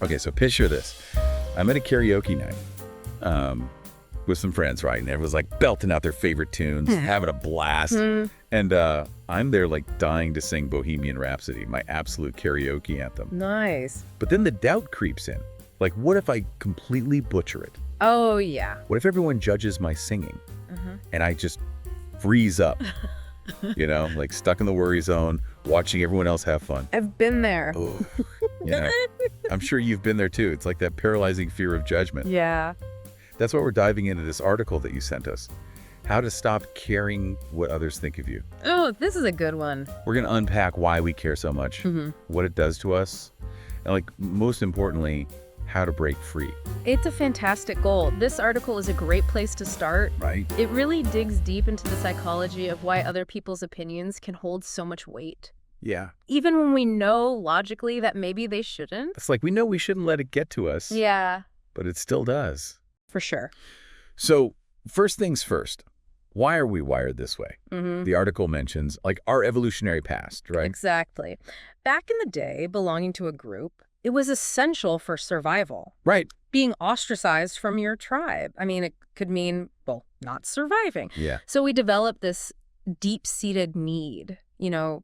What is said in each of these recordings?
Okay, so picture this. I'm at a karaoke night with some friends, right? And everyone's like belting out their favorite tunes, having a blast. And I'm there like dying to sing Bohemian Rhapsody, my absolute karaoke anthem. Nice. But then the doubt creeps in. Like, what if I completely butcher it? Oh, yeah. What if everyone judges my singing and I just freeze up, like stuck in the worry zone, watching everyone else have fun? I've been there. Oh, I'm sure you've been there too. It's like that paralyzing fear of judgment. Yeah. That's why we're diving into this article that you sent us. How to stop caring what others think of you. Oh, this is a good one. We're going to unpack why we care so much, what it does to us, and like most importantly, how to break free. It's a fantastic goal. This article is a great place to start. Right. It really digs deep into the psychology of why other people's opinions can hold so much weight. Yeah. Even when we know logically that maybe they shouldn't. It's like we know we shouldn't let it get to us. Yeah. But it still does. For sure. So first things first, why are we wired this way? The article mentions like our evolutionary past, right? Exactly. Back in the day, belonging to a group, it was essential for survival. Right. Being ostracized from your tribe. I mean, it could mean, well, not surviving. Yeah. So we developed this deep-seated need,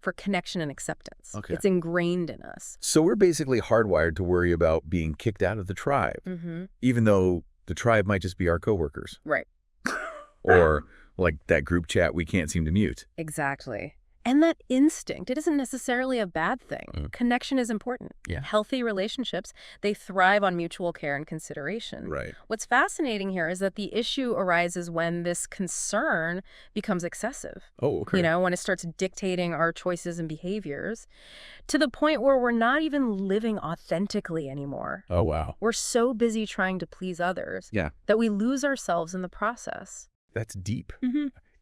for connection and acceptance. Okay. It's ingrained in us. So we're basically hardwired to worry about being kicked out of the tribe, even though the tribe might just be our coworkers. Right. Or like that group chat we can't seem to mute. Exactly. And that instinct, it isn't necessarily a bad thing. Connection is important. Yeah. Healthy relationships, they thrive on mutual care and consideration. Right. What's fascinating here is that the issue arises when this concern becomes excessive. Oh, okay. When it starts dictating our choices and behaviors to the point where we're not even living authentically anymore. Oh, wow. We're so busy trying to please others that we lose ourselves in the process. That's deep.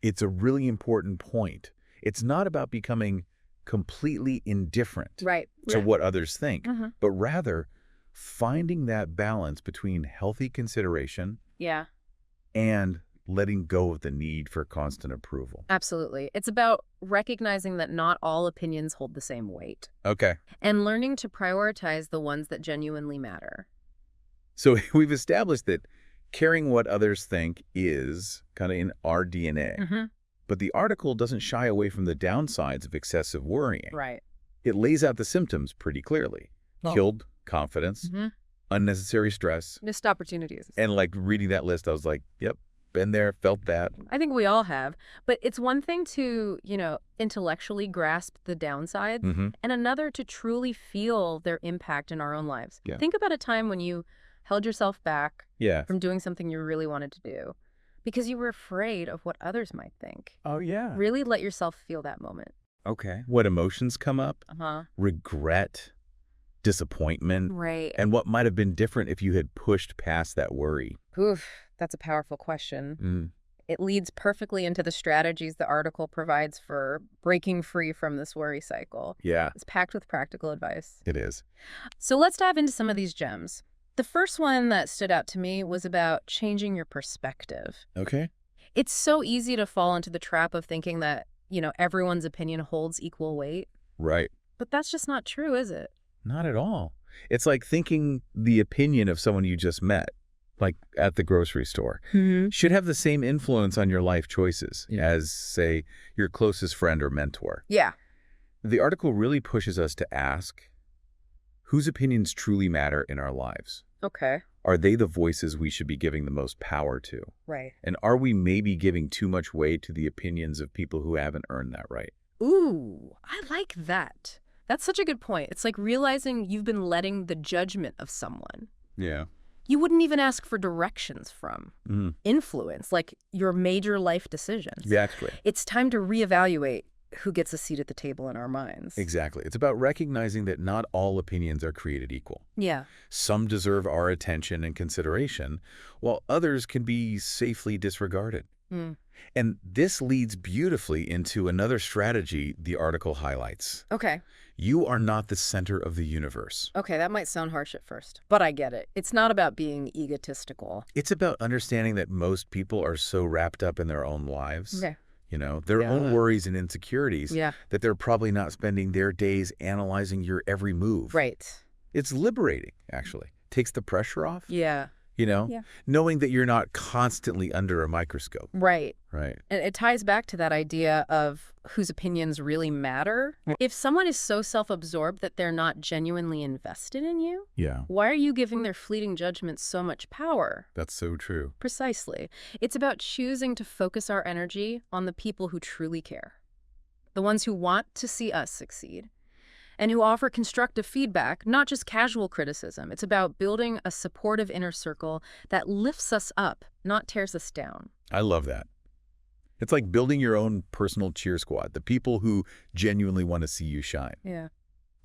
It's a really important point. It's not about becoming completely indifferent to what others think, but rather finding that balance between healthy consideration and letting go of the need for constant approval. Absolutely. It's about recognizing that not all opinions hold the same weight. Okay. And learning to prioritize the ones that genuinely matter. So we've established that caring what others think is kind of in our DNA. But the article doesn't shy away from the downsides of excessive worrying. Right. It lays out the symptoms pretty clearly. Killed confidence, unnecessary stress. Missed opportunities. And like reading that list, I was like, yep, been there, felt that. I think we all have. But it's one thing to, intellectually grasp the downsides and another to truly feel their impact in our own lives. Yeah. Think about a time when you held yourself back Yeah. from doing something you really wanted to do because you were afraid of what others might think. Oh, yeah. Really let yourself feel that moment. Okay. What emotions come up? Regret, disappointment. Right. And what might have been different if you had pushed past that worry? Oof, that's a powerful question. It leads perfectly into the strategies the article provides for breaking free from this worry cycle. Yeah. It's packed with practical advice. It is. So let's dive into some of these gems. The first one that stood out to me was about changing your perspective. Okay. It's so easy to fall into the trap of thinking that, everyone's opinion holds equal weight. Right. But that's just not true, is it? Not at all. It's like thinking the opinion of someone you just met, like at the grocery store, should have the same influence on your life choices as, say, your closest friend or mentor. Yeah. The article really pushes us to ask, whose opinions truly matter in our lives? Okay. Are they the voices we should be giving the most power to? Right. And are we maybe giving too much weight to the opinions of people who haven't earned that right? Ooh, I like that. That's such a good point. It's like realizing you've been letting the judgment of someone you wouldn't even ask for directions from influence, like your major life decisions. Exactly. It's time to reevaluate who gets a seat at the table in our minds. Exactly. It's about recognizing that not all opinions are created equal. Yeah. Some deserve our attention and consideration, while others can be safely disregarded. And this leads beautifully into another strategy the article highlights. Okay. You are not the center of the universe. Okay, that might sound harsh at first, but I get it. It's not about being egotistical. It's about understanding that most people are so wrapped up in their own lives. Okay. Their own worries and insecurities, Yeah. that they're probably not spending their days analyzing your every move. Right. It's liberating, actually. Takes the pressure off. Yeah. Yeah. Knowing that you're not constantly under a microscope. Right. Right. And it ties back to that idea of whose opinions really matter. If someone is so self-absorbed that they're not genuinely invested in you, why are you giving their fleeting judgments so much power? That's so true. Precisely. It's about choosing to focus our energy on the people who truly care, the ones who want to see us succeed, and who offer constructive feedback, not just casual criticism. It's about building a supportive inner circle that lifts us up, not tears us down. I love that. It's like building your own personal cheer squad, the people who genuinely want to see you shine. Yeah.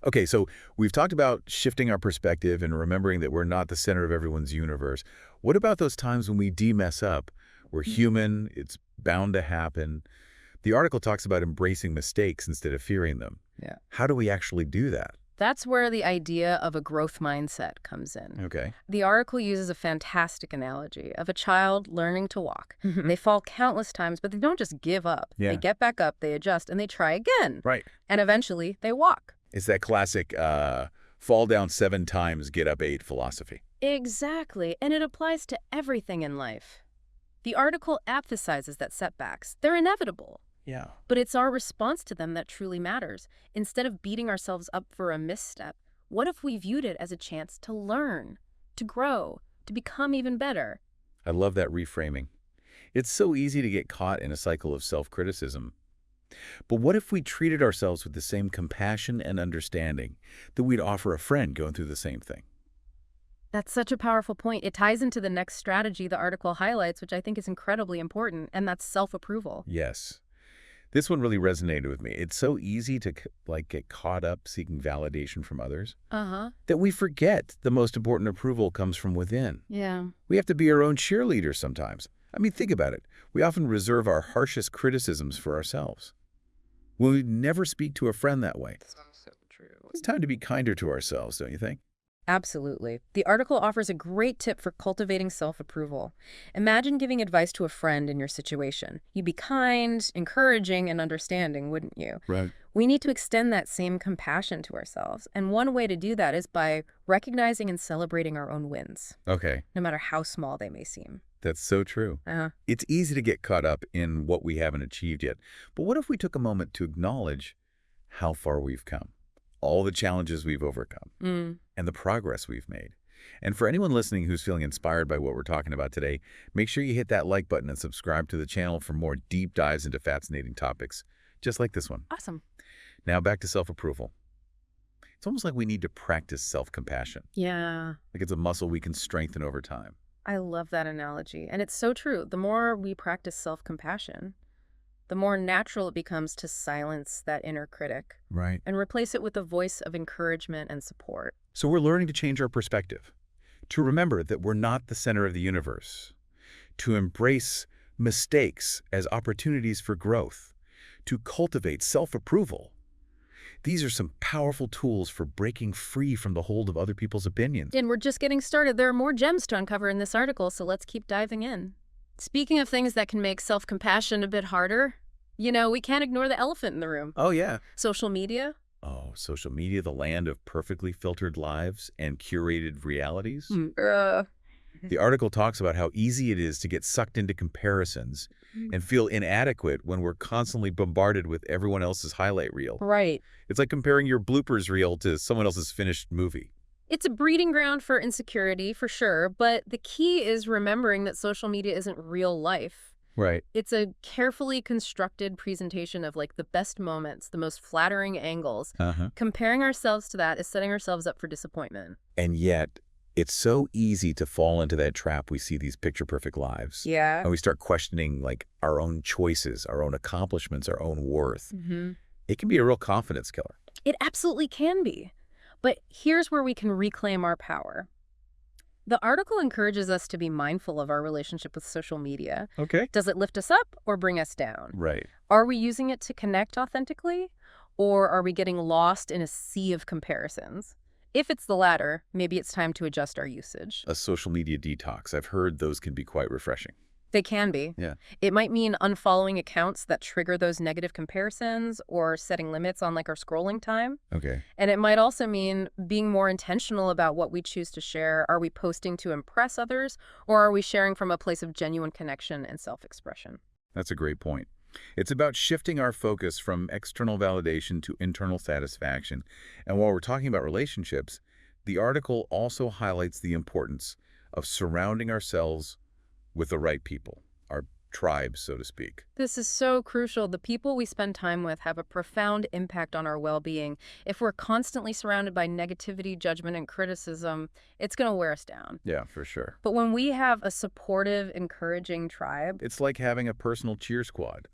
Okay, so we've talked about shifting our perspective and remembering that we're not the center of everyone's universe. What about those times when we mess up? We're human, it's bound to happen. The article talks about embracing mistakes instead of fearing them. Yeah. How do we actually do that? That's where the idea of a growth mindset comes in. Okay. The article uses a fantastic analogy of a child learning to walk. They fall countless times, but they don't just give up. Yeah. They get back up, they adjust, and they try again. Right. And eventually, they walk. It's that classic fall down 7 times, get up 8 philosophy. Exactly. And it applies to everything in life. The article emphasizes that setbacks, they're inevitable. Yeah. But it's our response to them that truly matters. Instead of beating ourselves up for a misstep, what if we viewed it as a chance to learn, to grow, to become even better? I love that reframing. It's so easy to get caught in a cycle of self-criticism. But what if we treated ourselves with the same compassion and understanding that we'd offer a friend going through the same thing? That's such a powerful point. It ties into the next strategy the article highlights, which I think is incredibly important, and that's self-approval. Yes. This one really resonated with me. It's so easy to get caught up seeking validation from others that we forget the most important approval comes from within. Yeah. We have to be our own cheerleaders sometimes. I mean, think about it. We often reserve our harshest criticisms for ourselves. We never speak to a friend that way. That's so true. It's time to be kinder to ourselves, don't you think? Absolutely. The article offers a great tip for cultivating self-approval. Imagine giving advice to a friend in your situation. You'd be kind, encouraging, and understanding, wouldn't you? Right. We need to extend that same compassion to ourselves. And one way to do that is by recognizing and celebrating our own wins. Okay. No matter how small they may seem. That's so true. It's easy to get caught up in what we haven't achieved yet. But what if we took a moment to acknowledge how far we've come? All the challenges we've overcome, and the progress we've made. And for anyone listening who's feeling inspired by what we're talking about today, make sure you hit that like button and subscribe to the channel for more deep dives into fascinating topics, just like this one. Awesome. Now back to self-approval. It's almost like we need to practice self-compassion. Yeah. Like it's a muscle we can strengthen over time. I love that analogy. And it's so true. The more we practice self-compassion, the more natural it becomes to silence that inner critic. Right. And replace it with a voice of encouragement and support. So we're learning to change our perspective, to remember that we're not the center of the universe, to embrace mistakes as opportunities for growth, to cultivate self-approval. These are some powerful tools for breaking free from the hold of other people's opinions. And we're just getting started. There are more gems to uncover in this article, so let's keep diving in. Speaking of things that can make self-compassion a bit harder, we can't ignore the elephant in the room. Oh, yeah. Social media. Oh, social media, the land of perfectly filtered lives and curated realities. The article talks about how easy it is to get sucked into comparisons and feel inadequate when we're constantly bombarded with everyone else's highlight reel. Right. It's like comparing your bloopers reel to someone else's finished movie. It's a breeding ground for insecurity, for sure, but the key is remembering that social media isn't real life. Right. It's a carefully constructed presentation of the best moments, the most flattering angles. Comparing ourselves to that is setting ourselves up for disappointment. And yet, it's so easy to fall into that trap. We see these picture-perfect lives. Yeah. And we start questioning our own choices, our own accomplishments, our own worth. It can be a real confidence killer. It absolutely can be. But here's where we can reclaim our power. The article encourages us to be mindful of our relationship with social media. Okay. Does it lift us up or bring us down? Right. Are we using it to connect authentically, or are we getting lost in a sea of comparisons? If it's the latter, maybe it's time to adjust our usage. A social media detox. I've heard those can be quite refreshing. They can be. Yeah. It might mean unfollowing accounts that trigger those negative comparisons or setting limits on like our scrolling time. Okay. And it might also mean being more intentional about what we choose to share. Are we posting to impress others, or are we sharing from a place of genuine connection and self-expression? That's a great point. It's about shifting our focus from external validation to internal satisfaction. And while we're talking about relationships, the article also highlights the importance of surrounding ourselves with the right people, our tribe, so to speak. This is so crucial. The people we spend time with have a profound impact on our well-being. If we're constantly surrounded by negativity, judgment, and criticism, it's going to wear us down. Yeah, for sure. But when we have a supportive, encouraging tribe, it's like having a personal cheer squad.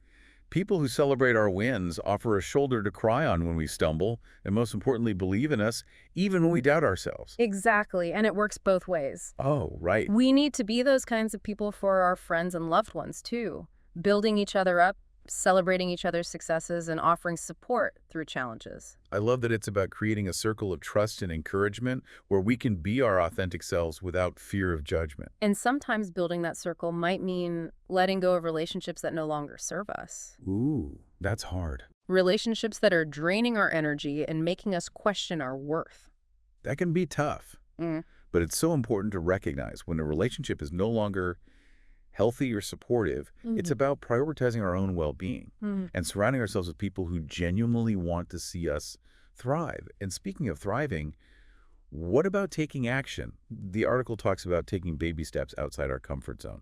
People who celebrate our wins offer a shoulder to cry on when we stumble, and most importantly, believe in us, even when we doubt ourselves. Exactly, and it works both ways. Oh, right. We need to be those kinds of people for our friends and loved ones, too. Building each other up, celebrating each other's successes, and offering support through challenges. I love that it's about creating a circle of trust and encouragement where we can be our authentic selves without fear of judgment. And sometimes building that circle might mean letting go of relationships that no longer serve us. Ooh, that's hard. Relationships that are draining our energy and making us question our worth. That can be tough. But it's so important to recognize when a relationship is no longer healthy or supportive, it's about prioritizing our own well-being and surrounding ourselves with people who genuinely want to see us thrive. And speaking of thriving, what about taking action? The article talks about taking baby steps outside our comfort zone.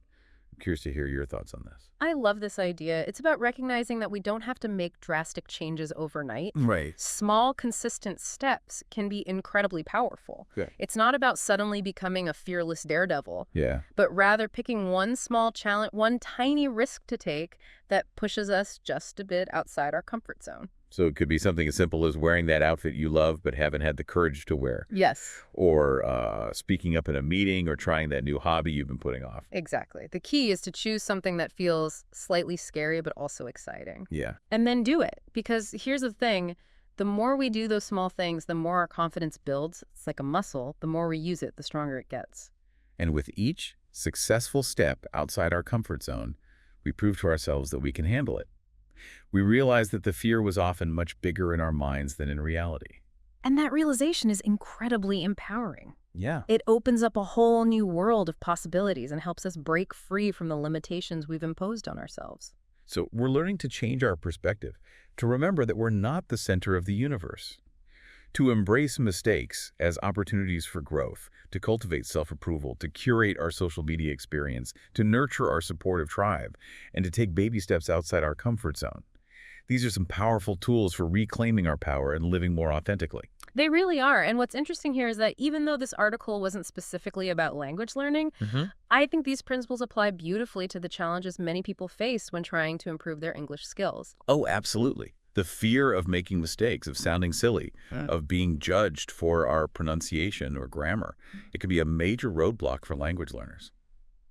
I'm curious to hear your thoughts on this. I love this idea. It's about recognizing that we don't have to make drastic changes overnight. Right. Small, consistent steps can be incredibly powerful. Good. It's not about suddenly becoming a fearless daredevil, Yeah. but rather picking one small challenge, one tiny risk to take that pushes us just a bit outside our comfort zone. So it could be something as simple as wearing that outfit you love but haven't had the courage to wear. Yes. Or speaking up in a meeting or trying that new hobby you've been putting off. Exactly. The key is to choose something that feels slightly scary but also exciting. Yeah. And then do it. Because here's the thing, the more we do those small things, the more our confidence builds. It's like a muscle. The more we use it, the stronger it gets. And with each successful step outside our comfort zone, we prove to ourselves that we can handle it. We realize that the fear was often much bigger in our minds than in reality. And that realization is incredibly empowering. Yeah. It opens up a whole new world of possibilities and helps us break free from the limitations we've imposed on ourselves. So we're learning to change our perspective, to remember that we're not the center of the universe, to embrace mistakes as opportunities for growth, to cultivate self-approval, to curate our social media experience, to nurture our supportive tribe, and to take baby steps outside our comfort zone. These are some powerful tools for reclaiming our power and living more authentically. They really are. And what's interesting here is that even though this article wasn't specifically about language learning, I think these principles apply beautifully to the challenges many people face when trying to improve their English skills. Oh, absolutely. The fear of making mistakes, of sounding silly, of being judged for our pronunciation or grammar. It could be a major roadblock for language learners.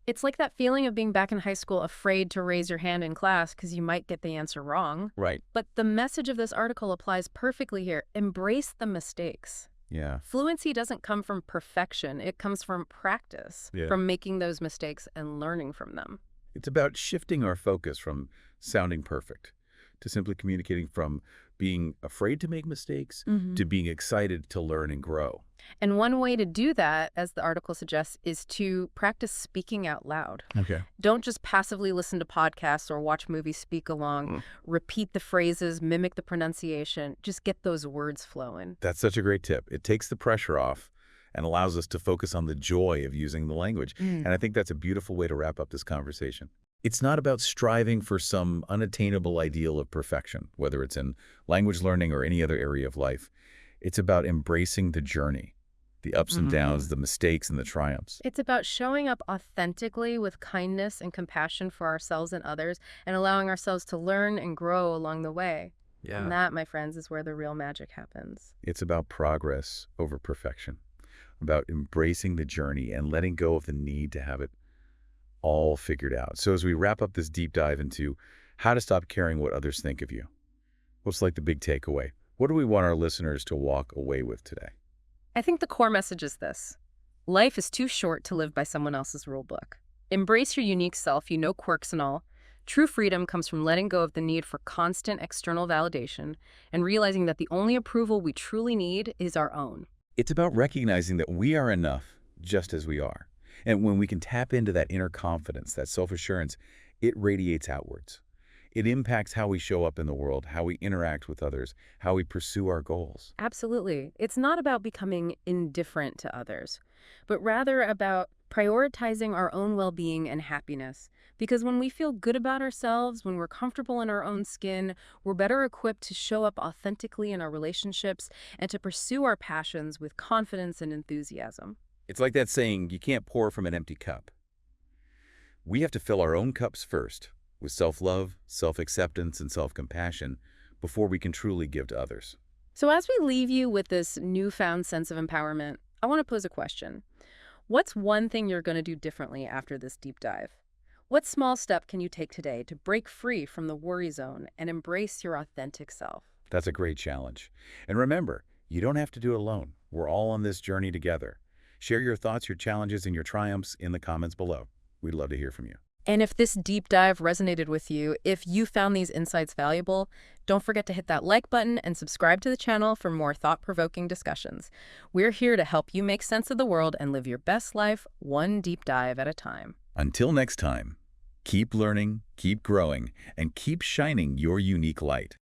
It's like that feeling of being back in high school, afraid to raise your hand in class because you might get the answer wrong. Right. But the message of this article applies perfectly here. Embrace the mistakes. Yeah. Fluency doesn't come from perfection. It comes from practice, from making those mistakes and learning from them. It's about shifting our focus from sounding perfect to simply communicating, from being afraid to make mistakes to being excited to learn and grow. And one way to do that, as the article suggests, is to practice speaking out loud. Okay. Don't just passively listen to podcasts or watch movies, speak along. Repeat the phrases, mimic the pronunciation. Just get those words flowing. That's such a great tip. It takes the pressure off and allows us to focus on the joy of using the language. And I think that's a beautiful way to wrap up this conversation. It's not about striving for some unattainable ideal of perfection, whether it's in language learning or any other area of life. It's about embracing the journey, the ups and downs, the mistakes and the triumphs. It's about showing up authentically with kindness and compassion for ourselves and others, and allowing ourselves to learn and grow along the way. Yeah. And that, my friends, is where the real magic happens. It's about progress over perfection, about embracing the journey and letting go of the need to have it all figured out. So as we wrap up this deep dive into how to stop caring what others think of you, what's like the big takeaway? What do we want our listeners to walk away with today? I think the core message is this. Life is too short to live by someone else's rule book. Embrace your unique self, quirks and all. True freedom comes from letting go of the need for constant external validation and realizing that the only approval we truly need is our own. It's about recognizing that we are enough just as we are. And when we can tap into that inner confidence, that self-assurance, it radiates outwards. It impacts how we show up in the world, how we interact with others, how we pursue our goals. Absolutely. It's not about becoming indifferent to others, but rather about prioritizing our own well-being and happiness. Because when we feel good about ourselves, when we're comfortable in our own skin, we're better equipped to show up authentically in our relationships and to pursue our passions with confidence and enthusiasm. It's like that saying, you can't pour from an empty cup. We have to fill our own cups first, with self-love, self-acceptance, and self-compassion before we can truly give to others. So as we leave you with this newfound sense of empowerment, I want to pose a question. What's one thing you're going to do differently after this deep dive? What small step can you take today to break free from the worry zone and embrace your authentic self? That's a great challenge. And remember, you don't have to do it alone. We're all on this journey together. Share your thoughts, your challenges, and your triumphs in the comments below. We'd love to hear from you. And if this deep dive resonated with you, if you found these insights valuable, don't forget to hit that like button and subscribe to the channel for more thought-provoking discussions. We're here to help you make sense of the world and live your best life one deep dive at a time. Until next time, keep learning, keep growing, and keep shining your unique light.